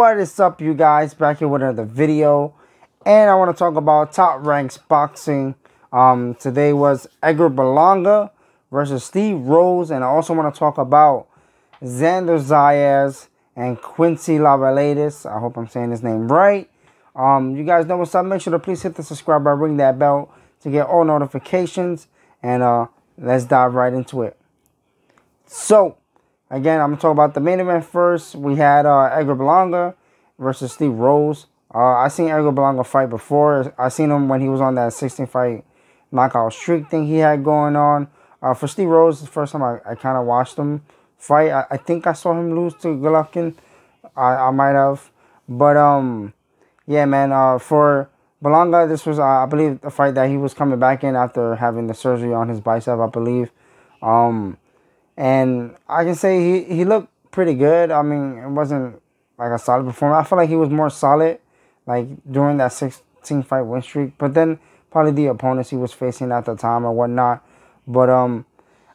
What is up, you guys? Back here with another video, and I want to talk about Top Ranks Boxing. Today was Edgar Berlanga versus Steve Rose, and I also want to talk about Xander Zayas and Quincy Lavallais. I hope I'm saying his name right. You guys know what's up. Make sure to please hit the subscribe button, ring that bell to get all notifications, and let's dive right into it. So, again, I'm going to talk about the main event first. We had Edgar Berlanga versus Steve Rose. I seen Edgar Berlanga fight before. I seen him when he was on that 16-fight knockout streak thing he had going on. For Steve Rose, the first time I kind of watched him fight. I think I saw him lose to Golovkin. I might have. But, yeah, man, for Berlanga, this was, I believe, the fight that he was coming back in after having the surgery on his bicep, I believe. And I can say he looked pretty good. I mean, it wasn't like a solid performance. I feel like he was more solid, like, during that 16-fight win streak. But then probably the opponents he was facing at the time or whatnot. But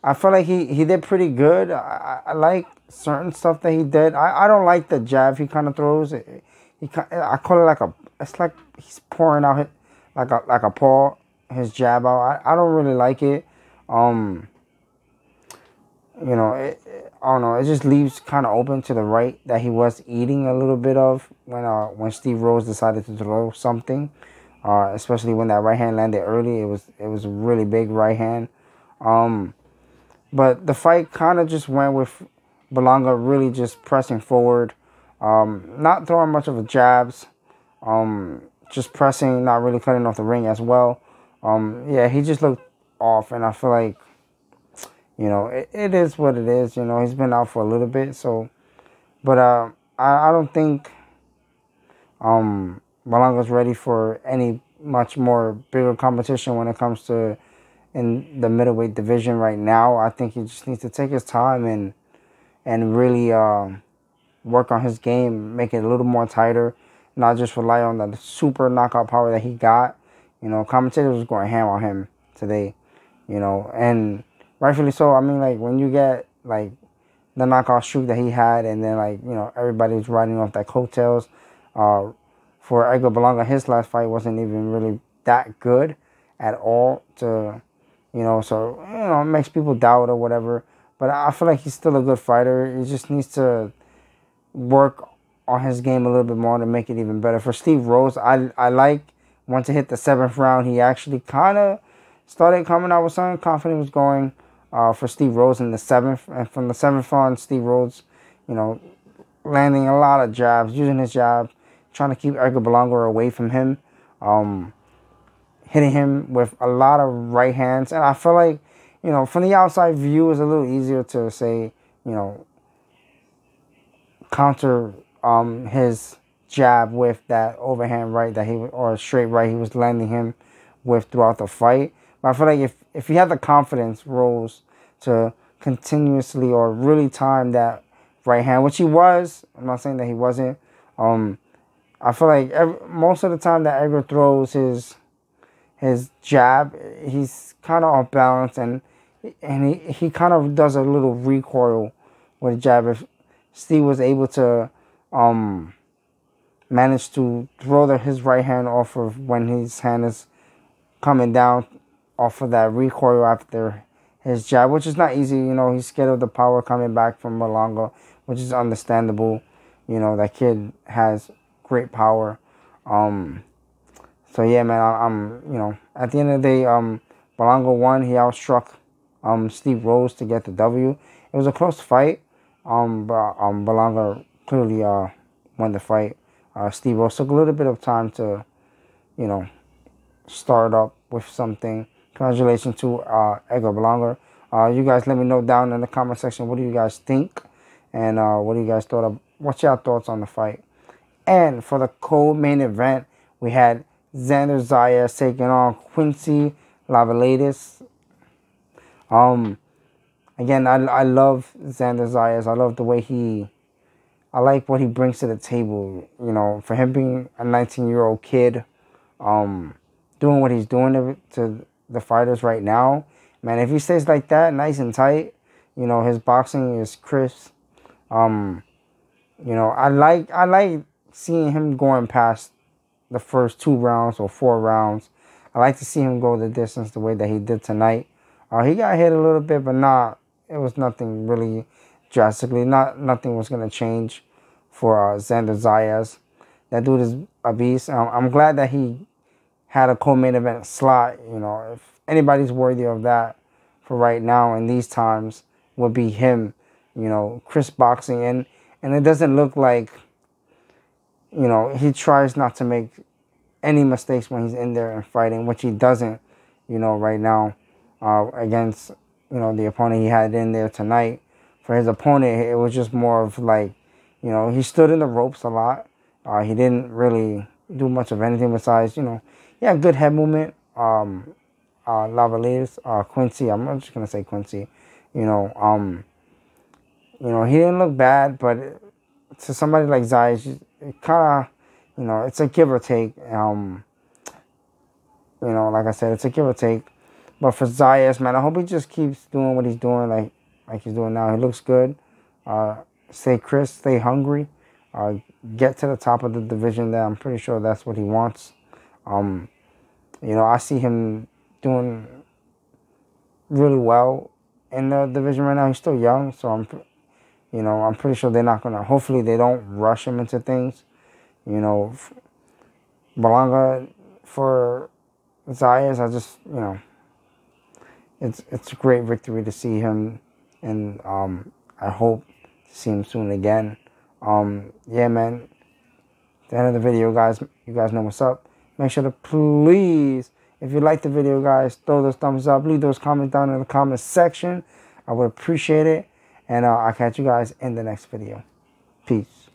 I feel like he did pretty good. I like certain stuff that he did. I don't like the jab he kind of throws. I call it it's like he's pouring out like a paw, his jab out. I don't really like it. You know, I don't know. It just leaves kind of open to the right that he was eating a little bit of when Steve Rose decided to throw something, especially when that right hand landed early. It was a really big right hand. But the fight kind of just went with Berlanga really just pressing forward, not throwing much of a jabs, just pressing, not really cutting off the ring as well. Yeah, he just looked off, and I feel like, you know, it is what it is. You know, he's been out for a little bit, so. But I don't think Berlanga's ready for any much more bigger competition when it comes to in the middleweight division right now. I think he just needs to take his time and really work on his game, make it a little more tighter, not just rely on the super knockout power that he got. You know, commentators was going ham on him today, you know, and rightfully so. I mean, like, when you get, like, the knockout streak that he had, and then, like, you know, everybody's riding off that coattails. For Edgar Berlanga, his last fight wasn't even really that good at all to, you know, so, you know, it makes people doubt or whatever. But I feel like he's still a good fighter. He just needs to work on his game a little bit more to make it even better. For Steve Rose, I like, once it hit the 7th round, he actually kind of started coming out with something. Confidence was going for Steve Rose in the 7th. And from the 7th on, Steve Rose, you know, landing a lot of jabs, using his jab, trying to keep Edgar Berlanga away from him, hitting him with a lot of right hands. And I feel like, you know, from the outside view, it's a little easier to say, you know, counter his jab with that overhand right that or straight right he was landing him with throughout the fight. But I feel like if he had the confidence, Rose, to continuously or really time that right hand, which he was, I'm not saying that he wasn't. I feel like most of the time that Edgar throws his jab, he's kind of off balance, and he kind of does a little recoil with a jab. If Steve was able to manage to throw his right hand off of when his hand is coming down off of that recoil after his jab, which is not easy. You know, he's scared of the power coming back from Berlanga, which is understandable. You know, that kid has great power. So yeah, man, I'm you know, at the end of the day, Berlanga won. He outstruck Steve Rose to get the W. It was a close fight. But Berlanga clearly won the fight. Steve Rose took a little bit of time to, you know, start up with something. Congratulations to Edgar Berlanga. You guys let me know down in the comment section, what do you guys think? And what do you guys thought of? What's your thoughts on the fight? And for the co-main event, we had Xander Zayas taking on Quincy Lavallais. Again, I love Xander Zayas. I love the way I like what he brings to the table. You know, for him being a 19-year-old kid, doing what he's doing to the fighters right now, man, if he stays like that, nice and tight, you know, his boxing is crisp. You know, I like seeing him going past the first 2 rounds or 4 rounds. I like to see him go the distance the way that he did tonight. He got hit a little bit, but it was nothing really drastically. Nothing was going to change for Xander Zayas. That dude is a beast. I'm glad that he had a co-main event slot. You know, if anybody's worthy of that for right now in these times, would be him. You know, Chris boxing, and it doesn't look like, you know, he tries not to make any mistakes when he's in there and fighting, which he doesn't, you know, right now against, you know, the opponent he had in there tonight. For his opponent, it was just more of like, you know, he stood in the ropes a lot. He didn't really do much of anything besides, you know, he had good head movement. Lavallais, Quincy, I'm just gonna say Quincy, you know, he didn't look bad, but to somebody like Zayas, it kind of, you know, it's a give or take. You know, like I said, it's a give or take. But for Zayas, man, I hope he just keeps doing what he's doing, like he's doing now. He looks good. Stay crisp, stay hungry. Get to the top of the division there. I'm pretty sure that's what he wants. You know, I see him doing really well in the division right now. He's still young, so I'm pretty sure they're not gonna. Hopefully, they don't rush him into things. You know, Berlanga for Zayas, I just, you know, it's a great victory to see him, and I hope to see him soon again. Yeah, man. At the end of the video, guys, you guys know what's up. Make sure to please, if you like the video, guys, throw those thumbs up. Leave those comments down in the comment section. I would appreciate it. And I'll catch you guys in the next video. Peace.